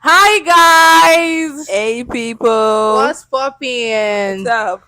Hi guys, Hey people, what's what's poppin', up?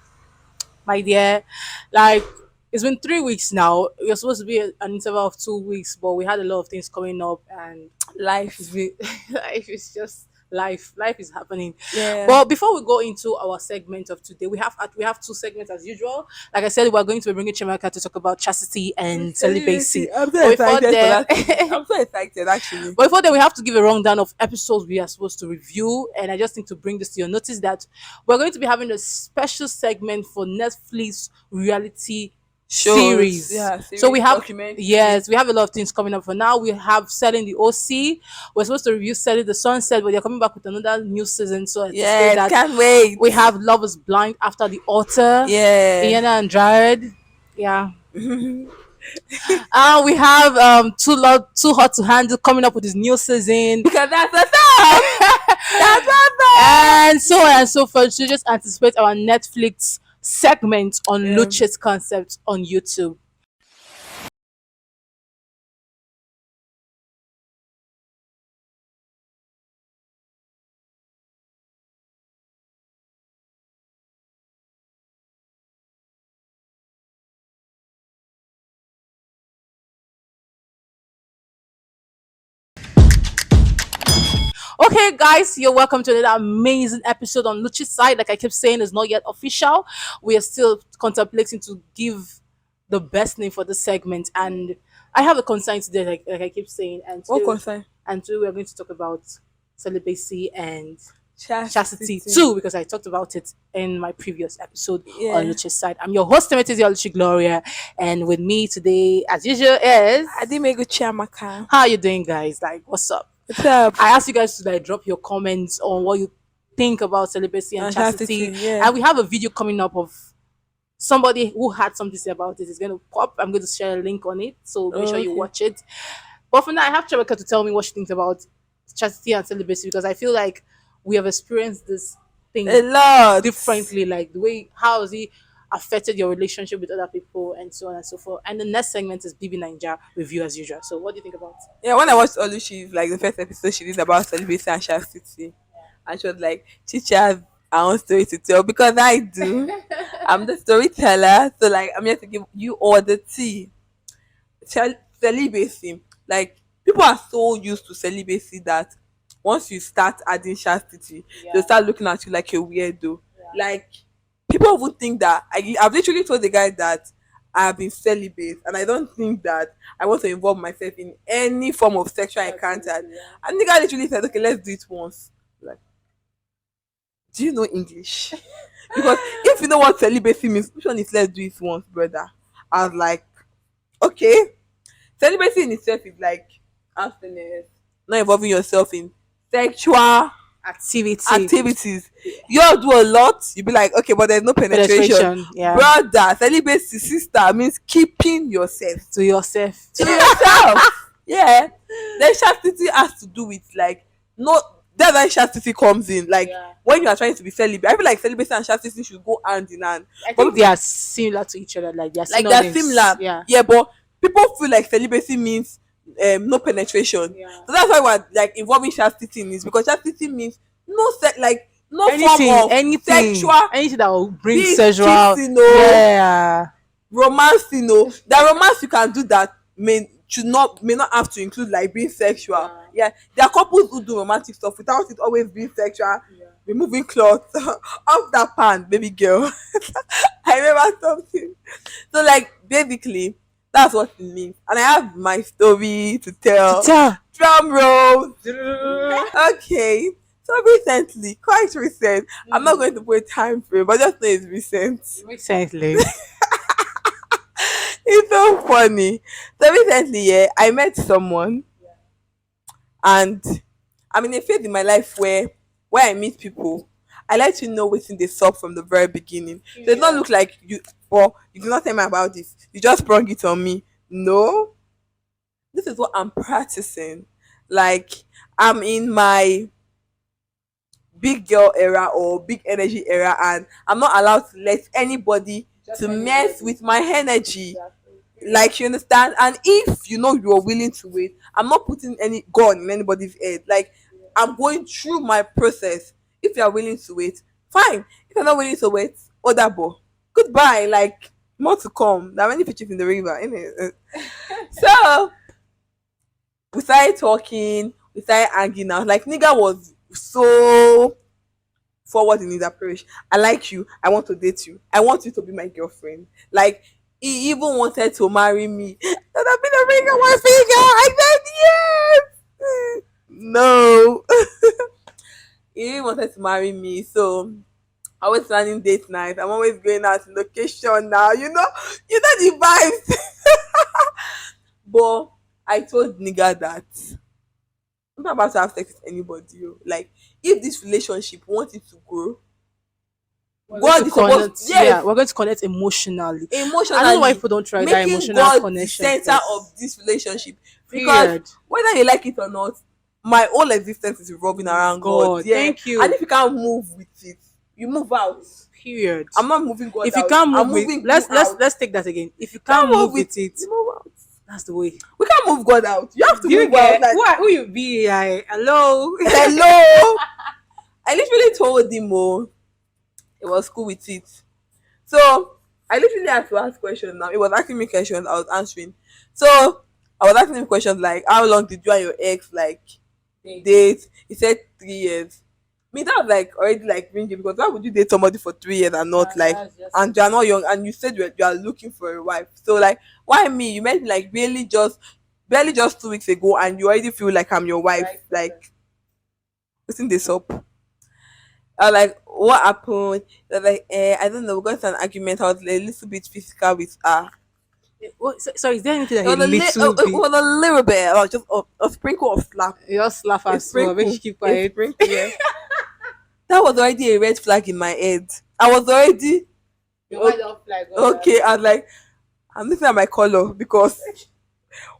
my dear? Like it's been 3 weeks now. It was supposed to be an interval of 2 weeks, but we had a lot of things coming up, and it's Life. been life is just life. Life is happening. Yeah. But before we go into our segment of today, we have two segments as usual. Like I said, we're going to be bringing Chiamaka to talk about chastity and celibacy. Celibacy. I'm so But before excited for that, that topic. I'm so excited actually. But before that, we have to give a rundown of episodes we are supposed to review. And I just need to bring this to your notice that we're going to be having a special segment for Netflix reality Shows, series. yeah, So we series, have, documentary. yes, we have a lot of things coming up. For now, we have Selling the OC. We're supposed to review Selling the Sunset, but they're coming back with another new season. So I anticipate Yes, that can't wait. we have Love is Blind after the author, Yeah. Iana and Jared. Yeah. because We have too hot to handle coming up with his new season. that's what's up. That's what's up. And so on and so forth. So just anticipate our Netflix segment on Yeah. Luchi's concept on YouTube. Okay, guys, you're welcome to another amazing episode on Luchi's side. Like I keep saying, it's not yet official. We are still contemplating to give the best name for this segment, and I have a concern today, like I keep saying, What concern? and today we are going to talk about celibacy and Chastity Chastity. too, because I talked about it in my previous episode on Yeah. Luchi's side. I'm your host, Timothy Luchi Gloria, and with me today, as usual, is I didn't make good Chiamaka. how you doing, guys? Like, what's up? What's up? I asked you guys to like drop your comments on what you think about celibacy and Chastity, chastity, yeah. and we have a video coming up of somebody who had something to say about it. It's going to pop. I'm going to share a link on it, so make Oh, sure you okay. watch it. But for now, I have Chebeka to tell me what she thinks about chastity and celibacy because I feel like we have experienced this A thing lot. differently, like the way how has it affected your relationship with other people and so on and so forth. And the next segment is Bbnaija review as usual. So what do you think about Yeah, when I watched Luchi, like the first episode she did about Celibacy and Chastity, and she was like, "Chicha has her own story to tell because I do. I'm the storyteller, so like I'm here to give you all the tea." Celibacy, like people are so used to celibacy that once you start adding chastity, they'll yeah. start looking at you like a weirdo. Like people would think that I've literally told the guy that I have been celibate and I don't think that I want to involve myself in any form of sexual encounter. And the guy literally said, "Okay, let's do it once." Like, do you know English? Because if you know what celibacy means, which one is let's do it once, brother? I was like, okay. Celibacy in itself is like abstinence, not involving yourself in sexual Activity. activities. You all do a lot, you be like, okay, but there's no penetration. Penetration, yeah. Brother, celibacy sister means keeping yourself To yourself. to yourself. Yeah. Then chastity has to do with like no that's why chastity comes in. Like Yeah. when you are trying to be celibate, I feel like celibacy and chastity should go hand in hand. I But think they are similar to each other, like they are like they're synonyms. similar. Yeah. Yeah, but people feel like celibacy means no penetration. Yeah. So that's why we're like involving chastity in this because chastity means no like no Anything, form of anything, sexual anything that will bring be it sexual. kissing or Yeah. romance, the romance you can do that may not have to include like being sexual. Yeah, there are couples who do romantic stuff without it always being sexual. Yeah. Removing cloth off that pan, baby girl. I remember something. So like basically that's what it means. And I have my story to To tell. tell. Drum roll. Okay. So recently, quite recent. I'm not going to put a time frame, but just know it's recent. Recently. It's so funny. So recently, yeah, I met someone and I'm in a phase in my life where I meet people, I like to know what's in the sub from the very beginning. So it not look like you or you do not tell me about this. You just sprung it on me. No, this is what I'm practicing. Like I'm in my big girl era or big energy era, and I'm not allowed to let anybody to mess with my energy. Like you understand? And if you know you're willing to wait, I'm not putting any gun in anybody's head. Like I'm going through my process. If you are willing to wait, fine. If you're not willing to wait, other ball. Goodbye. Like, more to come. There are many fishes in the river, innit? So we started talking, we started arguing now. Like, nigga was so forward in his approach. I like you. I want to date you. I want you to be my girlfriend. Like, he even wanted to marry me. And I've been a ring on my finger. I said yes. No. He even wanted to marry me. So I was planning date night. I'm always going out to location now. You know the vibes. But I told nigga that I'm not about to have sex with anybody. Oh. Like, if this relationship wants it to grow, God is supposed, Yeah, yes, we're going to connect emotionally. I don't know why emotionally, people don't try that making emotional God the connection center first. of this relationship. Because Period. whether you like it or not, my whole existence is revolving around God. God, Yeah. thank And you. if you can't move with it, you move out. Period. I'm not moving God If you out. can't I'm move with, moving you let's out. let's take that again. If you Can't can't move move with with it, you move out. that's the way. We can't move God out. You have to Do you move out. get Like, who you be? Hello. hello. I literally told him, oh, it was cool with it. So I literally had to ask questions now. It was asking me questions, I was answering. So I was asking him questions like, how long did you and your ex like date? He said 3 years. Me, that was like already like ringing, because why would you date somebody for 3 years and not like, and you're not young, and you said you are looking for a wife. So like, why me? You met me like barely just 2 weeks ago, and you already feel like I'm your wife. Like, listen this up. I was like, what happened? They're like, I don't know. We got into an argument. I was a little bit physical with her. Sorry, is there anything It that a was little it bit? was a little bit, like just a sprinkle of slap. You just laugh A as well. Make you sprinkle. keep A quiet. sprinkle, yeah. That was already a red flag in my head. I was already Your mind don't fly, God, okay. I was like, I'm looking at my color because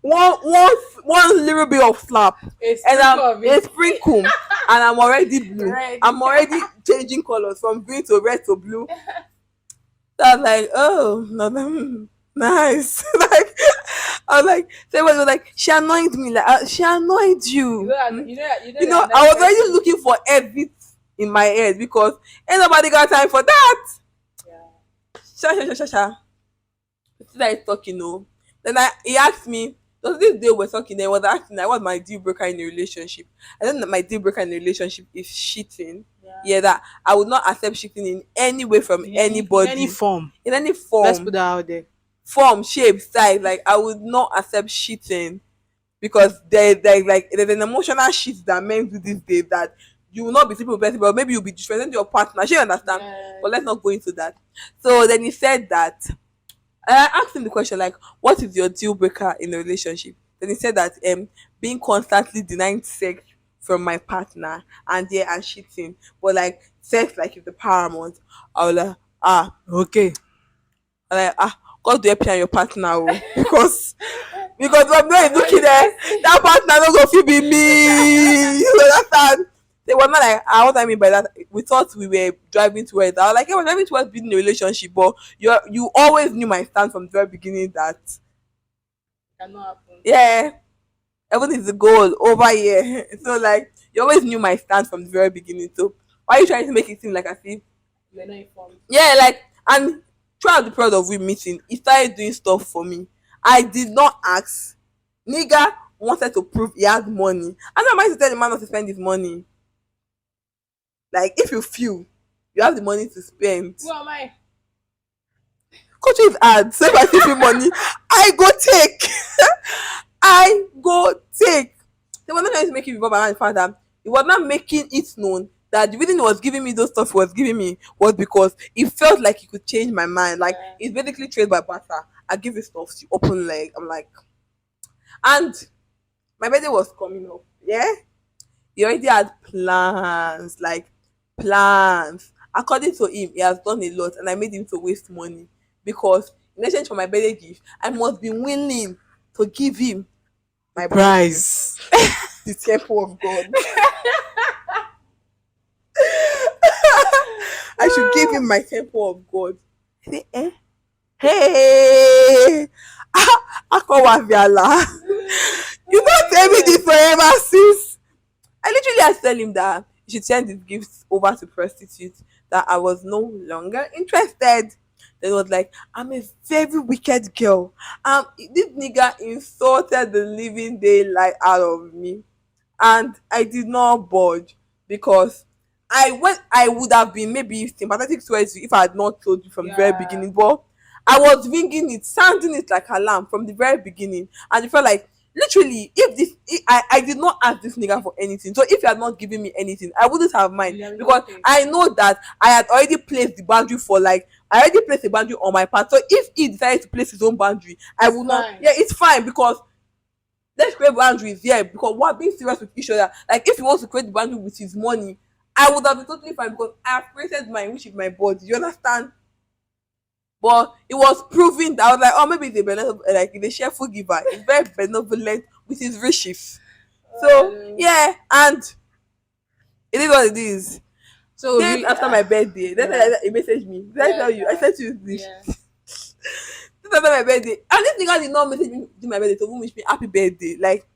one little bit of slap A and sprinkle of a it. sprinkle and I'm already blue. Red. I'm already changing colors from green to red to blue. So I was like, oh, no, no, nice. Like, I was like, so everybody was like, she annoyed me. Like, she annoyed you. I was already looking for everything in my head because ain't nobody got time for that. Sha sha sha sha sha. Since I talking, no. Then he asked me, does this day we're talking, then was asking like what's my deal breaker in a relationship. I think that my deal breaker in a relationship is cheating. Yeah, that I would not accept cheating in any way from anybody. In any form. In any Let's form, put that out there. shape, size. Like, I would not accept cheating because there's an emotional shit that men do these days that you will not be sleeping with person, but maybe you'll be disrespecting your partner. She understand, but let's not go into that. So then he said that I asked him the question like, what is your deal breaker in a relationship? Then he said that being constantly denying sex from my partner and cheating, but like sex like is the paramount. I was like, Okay. like, God do help you and your partner, oh, because I'm not looking there, that partner no go fit be me. You understand? They were not like, what I mean by that, we thought we were driving towards. I was like, yeah, we're driving towards being in a relationship, but you always knew my stand from the very beginning that Cannot happen. yeah, everything is the goal over here. So like, you always knew my stand from the very beginning. So why are you trying to make it seem like as if You're not informed. yeah, like, and throughout the period of we meeting, he started doing stuff for me. I did not ask. Nigga wanted to prove he had money. I'm not mind to tell the man not to spend his money. Like, if you feel you have the money to spend, Who am I? country is hard. So if I give you money, I go take. I go take. They were not trying to make it before my father. He was not making it known that the reason he was giving me those stuff he was giving me was because he felt like he could change my mind. Like, it's basically trade by barter. I give you stuff, you open leg. I'm like, and my birthday was coming up. Yeah, he already had plans, like plans. According to him, he has done a lot, and I made him to waste money because in exchange for my birthday gift, I must be willing to give him my Prize. the temple of God. I should give him my temple of God. I say, eh? Hey, Akọwaviala. You don't tell me this forever, sis. literally had to tell him that he should send his gifts over to prostitutes, that I was no longer interested. Then was like, I'm a very wicked girl. This nigga insulted the living daylight out of me, and I did not budge because I would have been maybe sympathetic towards you if I had not told you from the very Yeah. beginning. But I was ringing it, sounding it like alarm from the very beginning, and it felt like literally if I did not ask this nigga for anything. So if he had not given me anything, I wouldn't have mind Yeah, because okay. I know that I had already placed the boundary for like I already placed a boundary on my part. So if he decided to place his own boundary, I It's will not. fine. Yeah, it's fine because let's create boundaries, yeah, because we're being serious with each other. Like if he wants to create the boundary with his money, I would have been totally fine because I have created mine, which is my body. You understand? But it was proving that I was like, oh, maybe he's a like he's a cheerful giver. He's very benevolent with his riches. So yeah, and it is what it is. So Days after my birthday, then yeah. he messaged me. Did I tell you? I sent you this. Yeah. Days after my birthday, and this nigga did not message me during my birthday to even wish me happy birthday. Like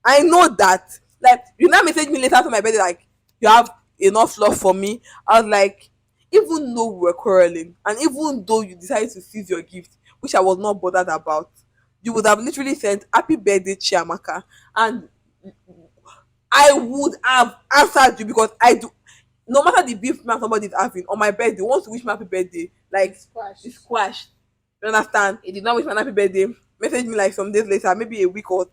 I know that. Like you now message me later after my birthday, like you have enough love for me. I was like, even though we were quarreling, and even though you decided to seize your gift, which I was not bothered about, you would have literally sent happy birthday, Chiamaka, and I would have answered you because I do. No matter the beef man somebody is having on my birthday, wants to wish me happy birthday, like it's squashed. You understand? He did not wish me an happy birthday. Message me like some days later, maybe a week or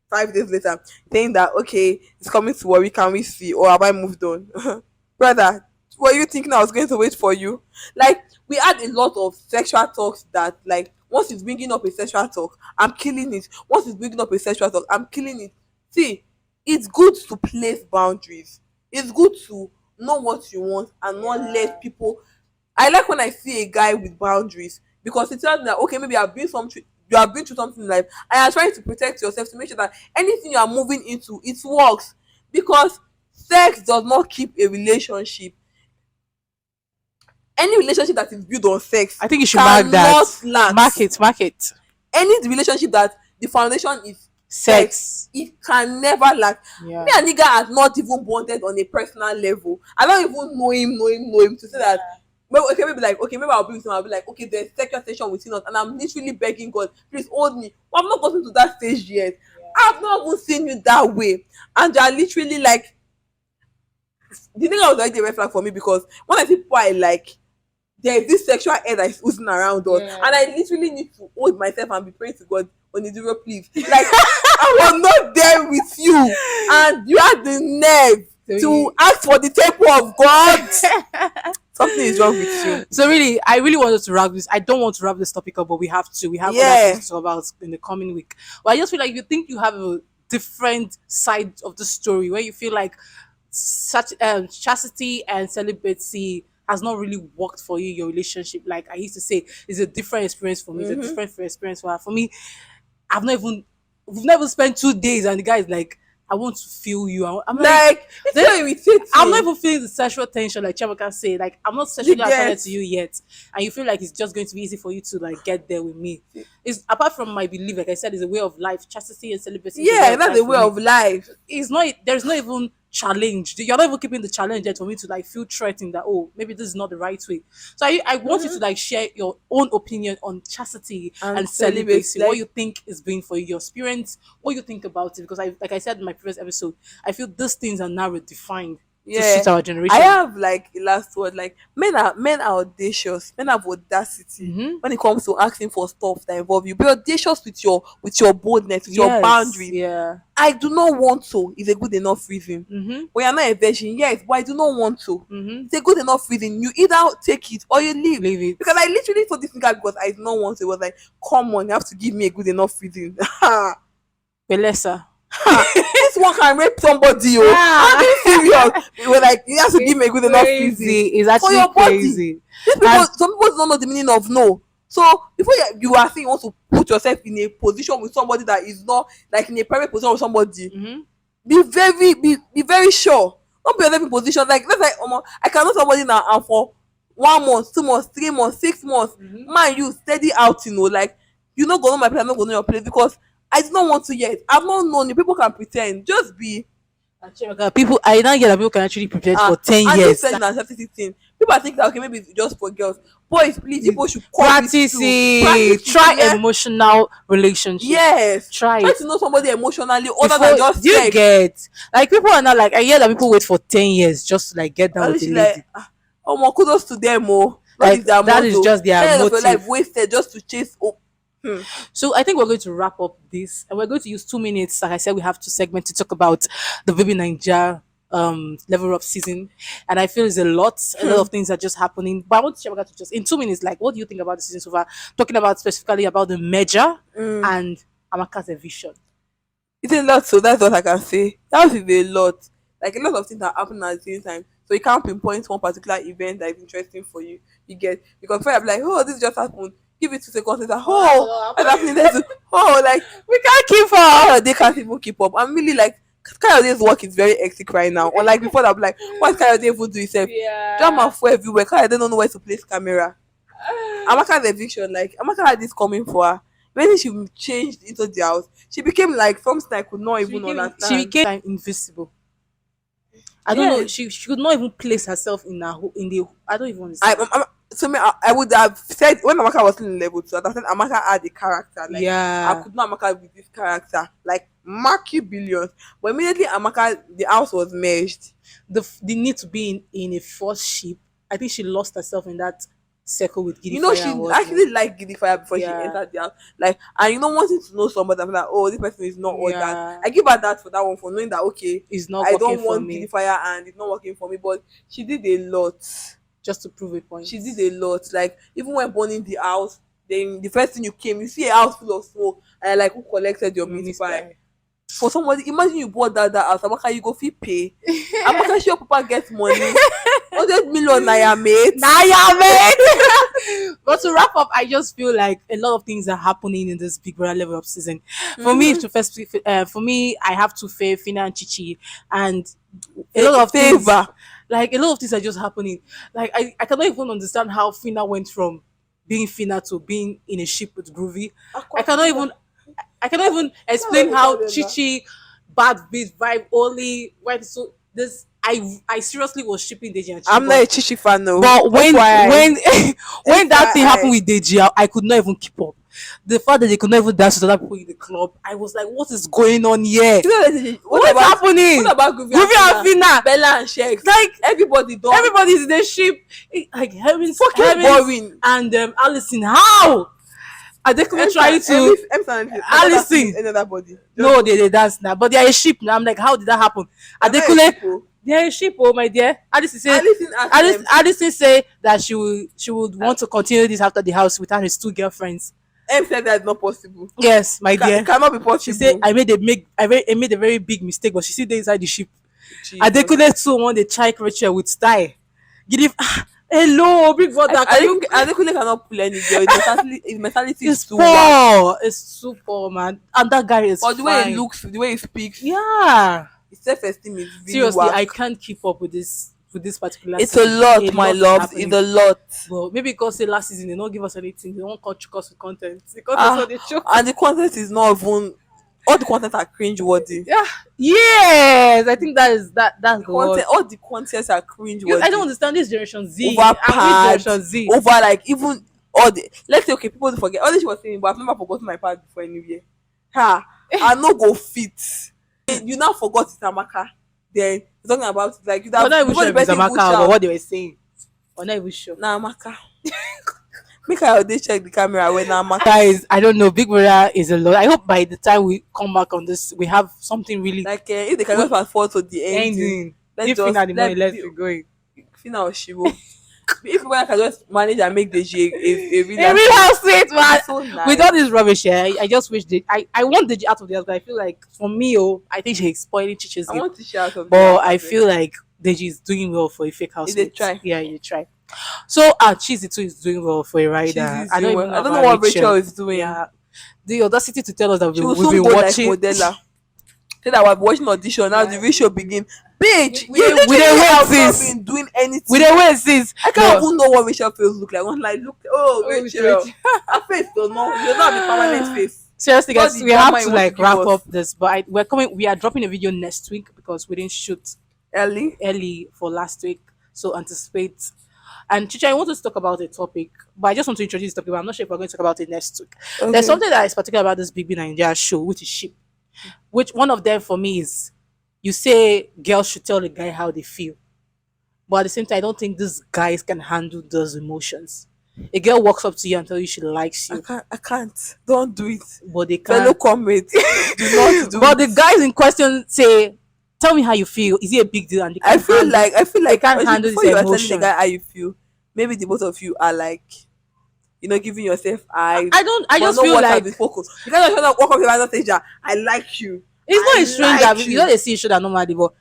5 days later, saying that okay, it's coming to worry, can we see? Or have I moved on? Brother, were you thinking I was going to wait for you? Like we had a lot of sexual talks that like once it's bringing up a sexual talk, I'm killing it. Once it's bringing up a sexual talk, I'm killing it. See, it's good to place boundaries. It's good to know what you want and not let people. I like when I see a guy with boundaries because it tells me that okay, maybe you have been through something in life and you're trying to protect yourself to make sure that anything you are moving into it works, because sex does not keep a relationship. Any relationship that is built on sex I think you should mark that. cannot last. Mark it. Any relationship that the foundation is sex, Sex. it can never last. Yeah. Me and nigga are not even bonded on a personal level. I don't even know him to say that. Maybe, okay, maybe like okay, maybe I'll be with him. I'll be like, okay, there's sexual tension between us, and I'm literally begging God, please hold me. But I've not gotten to that stage yet. I've not even seen you that way, and you're literally like, the thing was already a red flag for me because when I see people I like, there's this sexual air that is oozing around us, and I literally need to hold myself and be praying to God on the zero, please. Like I was not there with you, and you had the nerve to ask for the temple of God. Something is wrong with you. So really, I really wanted to wrap this. I don't want to wrap this topic up, but we have to. We have other Yeah. things to talk about in the coming week. But I just feel like you think you have a different side of the story where you feel like such chastity and celibacy has not really worked for you, your relationship. Like I used to say, it's a different experience for me. It's a different experience for her. For me, we've never spent 2 days, and the guy is like, I want to feel you. I'm like, It's so irritating. I'm not even feeling the sexual tension like Chiamaka say. Like I'm not sexually attracted to you yet, and you feel like it's just going to be easy for you to like get there with me. It's apart from my belief, like I said, it's a way of life. Chastity and celibacy. Yeah, that's a way for me. of life. It's not. There's not even challenge. You're not even keeping the challenge yet for me to like feel threatened that oh maybe this is not the right way. So I want you to like share your own opinion on chastity and celibacy. What you think is being for you, your experience, what you think about it. Because I like I said in my previous episode, I feel these things are now redefined to suit our generation. I have like a last word. Like men are audacious. Men have audacity when it comes to asking for stuff that involve you. Be audacious with your boldness, with your boundaries. Yeah. I do not want to is a good enough reason. When you're not a virgin, yes, but I do not want to. It's a good enough reason. You either take it or you leave. Leave it. Because I literally told this guy because I do not want to. It was like, come on, you have to give me a good enough reason. Belessa. This one can rape somebody. I'm being serious. It was like, you have to give me a good enough reason. It's actually For your crazy. body. These people, some people don't know the meaning of no. So before you are saying you want to put yourself in a position with somebody that is not like in a private position with somebody, be very sure. Don't put yourself in position like let's like I can know somebody now and for 1 month, 2 months, 3 months, 6 months, man, you steady out, like you not gonna know my place, I'm not gonna know your place because I do not want to yet. I've not known you. People can pretend. Just be And Chiamaka, people, I now get that people can actually prepare for 10 years. This person and safety thing, people are thinking that okay, maybe it's just for girls. Boys, please, people should come it Practice too. it. Practice it, Try yeah. emotional relationship. Yes. Try Try it to know somebody emotionally other before. than just Do you sex. get like people are not like I hear that people wait for 10 years just to like get down At with least a she like, lady. oh, more kudos to them, oh. Not Like is their that is motto. just their 10 years of your life motive. wasted just to chase. Oh, So I think we're going to wrap up this, and we're going to use 2 minutes. Like I said, we have two segments to talk about the Bbnaija level up season, and I feel it's a lot of things are just happening. But I want to share to just in 2 minutes, like what do you think about the season so far? Talking about specifically about the merger and Amaka's eviction. it's a lot, so that's what I can say. That is a lot. Like a lot of things are happening at the same time. So you can't pinpoint one particular event that is interesting for you. You get because before I'm like, oh, this just happened. Give it 2 seconds later. Oh, what's happening there too? Oh, like We can't keep up. They can't even keep up. I'm really like Kayode's work is very hectic right now. Unlike before, I'm like, what Kayode even do himself? Drama for everywhere. Kayode don't know where to place camera. Amaka's eviction, like Amaka had this coming for her. When she changed into the house, she became like something I could not even understand. She became invisible. I don't know. Yes. She could not even place herself in in the. I don't even understand. So me, I would have said when Amaka was still in level 2, I said Amaka had a character. Like Yeah. I could not Amaka with this character. Like mark you billions. But immediately Amaka, the house was merged. The need to be in a first ship. I think she lost herself in that circle with Giddy You know, Fire she and whatnot. actually liked Giddy Fire before she Yeah. entered the house. Like, and you know, wanting to know somebody, I'm like, oh, this person is not all Yeah. that. I give her that for that one for knowing that okay, It's not I working don't for want me. Giddy Fire and it's not working for me. But she did a lot. Just to prove a point. She did a lot. Like even when burning the house, then the first thing you came, you see a house full of smoke, and like who collected your Minister. for somebody? Imagine you bought that house, Amaka, you go fit pay. Amaka, sure papa get money. 100 million naira, mate. Naya, mate. But to wrap up, I just feel like a lot of things are happening in this Big Brother level up season. For me, to first, for me, I have to fear Fina and Chichi, and a lot of things. Favor. Like a lot of things are just happening. Like I cannot even understand how Fina went from being Fina to being in a ship with Groovy. I cannot even explain how Chichi bad beat vibe only right so this I seriously was shipping Deji and Chichi. I'm not a Chichi fan, no. But when when that thing FYI. happened with Deji, I could not even keep up. The fact that they could not even dance with other people in the club, I was like, what is going on here? What's happening? What about Groovy and Fina? Bella and Shex? Like Everybody's everybody's in the ship. Like Heaven's fucking boring. and Allison. How? Are they trying to Allison? Another body. No, they dance now, but they are a ship now. I'm like, how did that happen? Are they They are a ship, oh my dear. Allison say that she would want to continue this after the house without his two girlfriends. M said that's not possible. Yes, my dear. It cannot be possible. She said I made a very big mistake, but she still there inside the ship. Jesus. Adekule too want the chike Rachel with style. Give hello, big brother. Adekule cannot pull any girl. His mentality is too poor. whack. It's too poor, man. And that guy is But the way he fine. looks, the way he speaks, Yeah. his self-esteem is really Seriously, whack. I can't keep up with this particular It's season. a lot, my love. It's a lot. Well, maybe because say last season they don't give us anything. They don't choke us with content. Because that's what they choke. And the content is not even. All the content are cringe worthy. Yeah. Yes, I think that's the word. All the contents are cringe worthy. I don't understand this Generation Z. Over I'm pad, Generation Z. over like even all the. Let's say okay, people don't forget. All this she was saying, but I've never forgotten my pad before anyway. Ha! I no go fit. You now forgot it, Amaka. Then you're talking about it like you I'm not even before sure the if it's person Amaka push out. or what they were saying. I'm not even sure. Nah, Amaka. Make her they check the camera when Amaka. Guys, I don't know. Big Brother is a lot. I hope by the time we come back on this, we have something really Like if they can just fast forward to the ending. ending. Let's If just Fina the money, let's be be going. Fina or Shivo. If we can just manage and make the J a real A real house seat, man. so nice. With all this rubbish here, I just wish I want Deji out of the house, but I feel like for me, I think she's spoiling Chichi's I game. want to shout out. But I feel like Deji is doing well for a fake house. They try. Yeah, you try. So Cheesy too is doing well for a rider. I don't know what Rachel is doing. Yeah. The audacity to tell us that She will we've soon been go watching. like Modella. Say that we're watching audition now. The ratio begin. Bitch, We you dey literally have wait not since. been doing anything. We don't wait since. I can't even know what Rachel feels look like. I'm like, look, Rachel, Rachel. her face don't know. You don't have a permanent face. Seriously, Not guys, the we have drama to you want to like give wrap up us this. But we're coming. We are dropping a video next week because we didn't shoot early. early for last week. So anticipate. And Chicha, I want us to talk about a topic, but I just want to introduce the topic. But I'm not sure if we're going to talk about it next week. There's Okay. something that is particular about this Bbnaija show, which is ship. Which one of them for me is you say girls should tell the guy how they feel, but at the same time, I don't think these guys can handle those emotions. A girl walks up to you and tells you she likes I you, can't. I can't. Don't do it, but they fellow can't. comrades. Do not do But it. the guys in question say, "Tell me how you feel. Is it a big deal?" And they I can't feel handle. like I feel They like can't actually handle this before you are telling the emotion. guy how you feel, maybe the both of you are like, giving yourself eyes, I don't. I but just not feel what has like been spoken. You cannot just walk up to another stranger. I like you. it's not a I stranger. like You know you. they see each other normally, but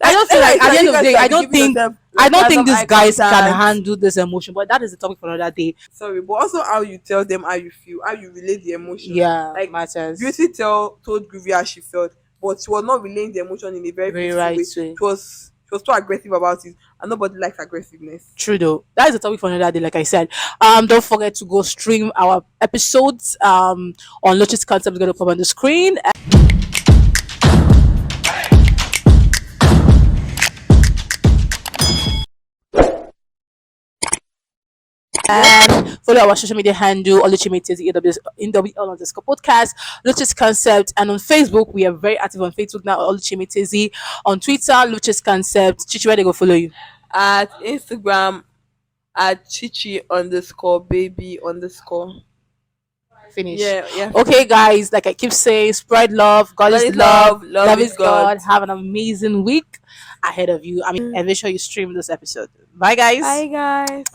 I Like just feel that's why like I feel at the like end you of the guys day, should be giving yourself I like don't think random these eye guys can contact. handle this emotion. But that is the topic for another day. Sorry, but also how you tell them how you feel, how you relate the emotion. Yeah, Like matters. Beauty told Groovy how she felt, but she was not relaying the emotion in a very Very beautiful right way. way. She was so aggressive about it, and nobody likes aggressiveness. True though. That is the topic for another day, like I said. Don't forget to go stream our episodes on Luchi's concept is gonna pop on the screen. Yep. And follow our social media handle Oluchi NWL underscore podcast, Luchi's concept, and on Facebook we are very active on Facebook now, Oluchi on Twitter, Luchi's concept. Chichi, where they go follow you? At Instagram at Chichi underscore baby underscore. Finish. Yeah, yeah, Okay, finish. guys, like I keep saying, spread love. God God is is love. love, love Love is is God. God. Have an amazing week ahead of you. And make sure you stream this episode. Bye, guys. Bye guys.